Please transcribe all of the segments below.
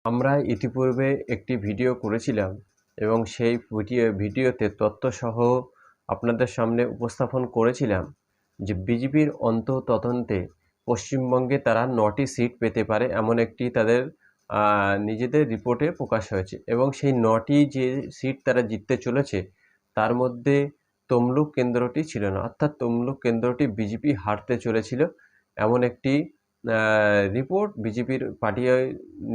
আমরা ইতিপূর্বে একটি ভিডিও করেছিলাম এবং সেই ভিডিওতে তথ্যসহ আপনাদের সামনে উপস্থাপন করেছিলাম যে বিজেপির অন্তঃতদন্তে পশ্চিমবঙ্গে তারা 9টি সিট পেতে পারে এমন একটি তাদের নিজেদের রিপোর্টে প্রকাশ হয়েছে এবং সেই 9টি যে সিট তারা জিততে চলেছে তার মধ্যে তমলুক কেন্দ্রটি ছিল না, অর্থাৎ তমলুক কেন্দ্রটি বিজেপি হারতে চলেছিল এমন একটি রিপোর্ট বিজেপির পার্টি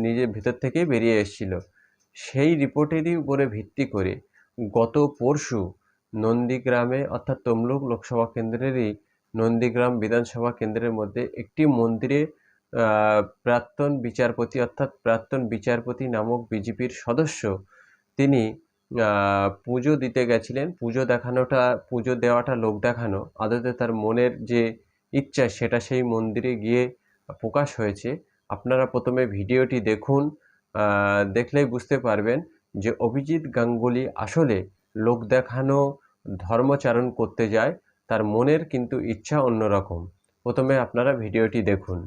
নিজের ভিতর থেকে বেরিয়ে এসেছিল। সেই রিপোর্টেরই উপরে ভিত্তি করে গত পরশু নন্দীগ্রামে অর্থাৎ তমলুক লোকসভা কেন্দ্রেরই নন্দীগ্রাম বিধানসভা কেন্দ্রের মধ্যে একটি মন্দিরে প্রাক্তন বিচারপতি অর্থাৎ প্রাক্তন বিচারপতি নামক বিজেপির সদস্য তিনি পুজো দিতে গেছিলেন। পুজো দেওয়াটা লোক দেখানো, আদতে তার মনের যে ইচ্ছা সেটা সেই মন্দিরে গিয়ে প্রকাশ হয়েছে। আপনারা প্রথমে ভিডিওটি দেখুন, দেখলেই বুঝতে পারবেন যে অভিজিৎ গাঙ্গুলি আসলে লোক দেখানো ধর্মচারণ করতে যায়, তার মনের কিন্তু ইচ্ছা অন্যরকম। প্রথমে আপনারা ভিডিওটি দেখুন।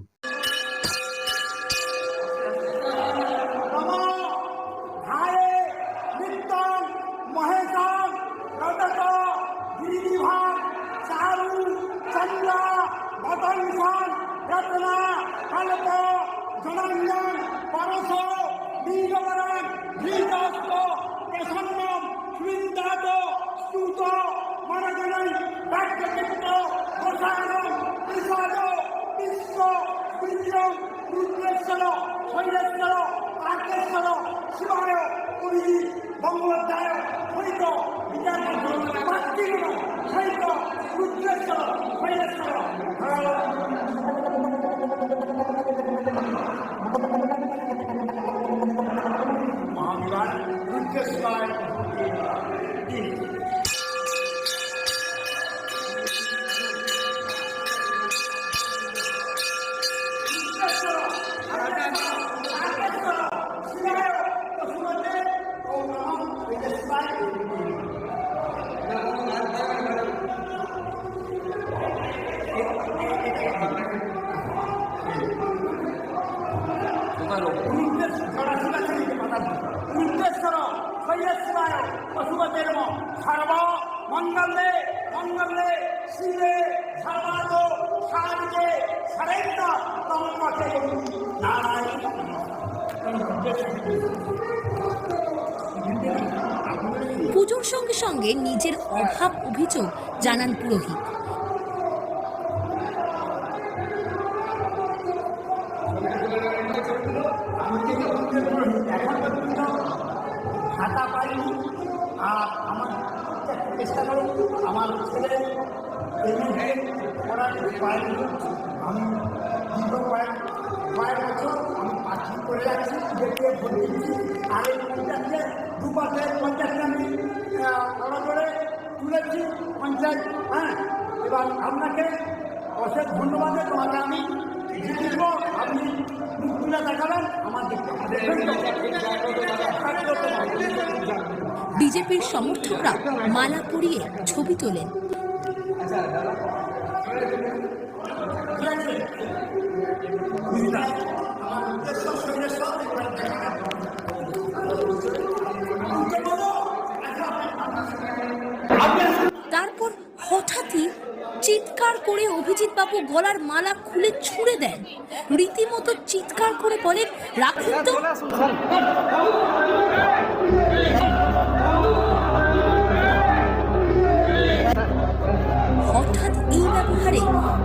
পুজোর সঙ্গে সঙ্গে নিজের অভাব অভিযোগ জানান পুরোহিত। আমার ছেলে আমি দীর্ঘ কয়েক বছর আমি পাখি করে যাচ্ছি, দেখে ভোট দিচ্ছি। আর এই পঞ্চায়েতে দুপাশের পঞ্চায়েতকে আমি বড় করে তুলেছি পঞ্চায়েত। হ্যাঁ, এবার আপনাকে অশেষ ধন্যবাদ। তোমাকে আমি দিব, আপনি মুখ তুলে দেখাবেন আমার দেখতে। বিজেপির সমর্থকরা মালা পরিয়ে ছবি তোলেন। তারপর হঠাৎই চিৎকার করে অভিজিৎ বাবু গলার মালা খুলে ছুঁড়ে দেন। রীতিমতো চিৎকার করে বলেন, রাখুন তো। হঠাৎ এই ব্যবহারে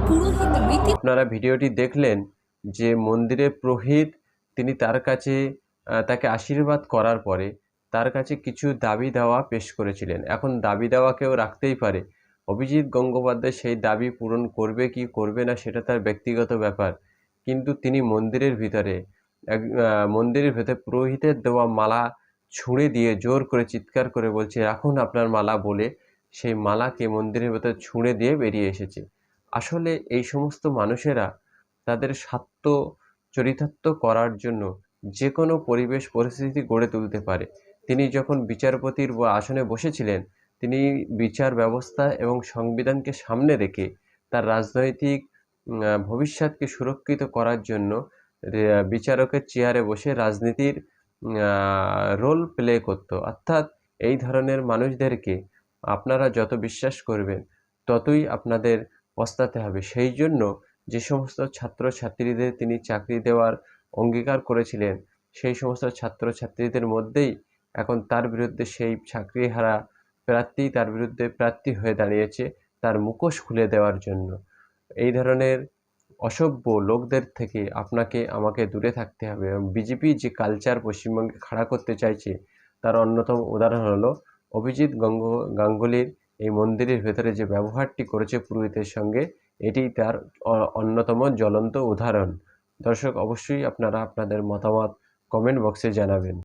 পুরোহিত আপনারা ভিডিওটি দেখলেন যে মন্দিরের পুরোহিত তিনি তাকে আশীর্বাদ করার পরে তার কাছে কিছু দাবি দাওয়া পেশ করেছিলেন। এখন দাবি দাওয়া কেউ রাখতেই পারে, অভিজিৎ গঙ্গোপাধ্যায় সেই দাবি পূরণ করবে কি করবে না সেটা তার ব্যক্তিগত ব্যাপার, কিন্তু তিনি মন্দিরের ভেতরে পুরোহিতের দেওয়া মালা ছুঁড়ে দিয়ে জোর করে চিৎকার করে বলছে, রাখুন আপনার মালা বলে সেই মালাকে মন্দিরের ভেতরে ছুঁড়ে দিয়ে বেরিয়ে এসেছে। আসলে এই সমস্ত মানুষেরা তাদের স্বার্থ চরিতার্থ করার জন্য যে কোনো পরিবেশ পরিস্থিতি গড়ে তুলতে পারে। তিনি যখন বিচারপতির আসনে বসেছিলেন, তিনি বিচার ব্যবস্থা এবং সংবিধানকে সামনে রেখে তার রাজনৈতিক ভবিষ্যৎকে সুরক্ষিত করার জন্য বিচারকের চেয়ারে বসে রাজনীতির রোল প্লে করত। অর্থাৎ এই ধরনের মানুষদেরকে আপনারা যত বিশ্বাস করবেন ততই আপনাদের পস্তাতে হবে। সেই জন্য যে সমস্ত ছাত্রছাত্রীদের তিনি চাকরি দেওয়ার অঙ্গীকার করেছিলেন, সেই সমস্ত ছাত্রছাত্রীদের মধ্যেই এখন তার বিরুদ্ধে সেই চাকরিহারা প্রার্থী তার বিরুদ্ধে প্রার্থী হয়ে দাঁড়িয়েছে তার মুখোশ খুলে দেওয়ার জন্য। এই ধরনের অসভ্য লোকদের থেকে আপনাকে আমাকে দূরে থাকতে হবে। এবং বিজেপি যে কালচার পশ্চিমবঙ্গে খাড়া করতে চাইছে তার অন্যতম উদাহরণ হলো অভিজিৎ গাঙ্গুলির এই মন্দিরের ভেতরে যে ব্যবহারটি করেছে পুরোহিতের সঙ্গে, এটি তার অন্যতম জ্বলন্ত উদাহরণ। দর্শক, অবশ্যই আপনারা আপনাদের মতামত কমেন্ট বক্সে জানাবেন।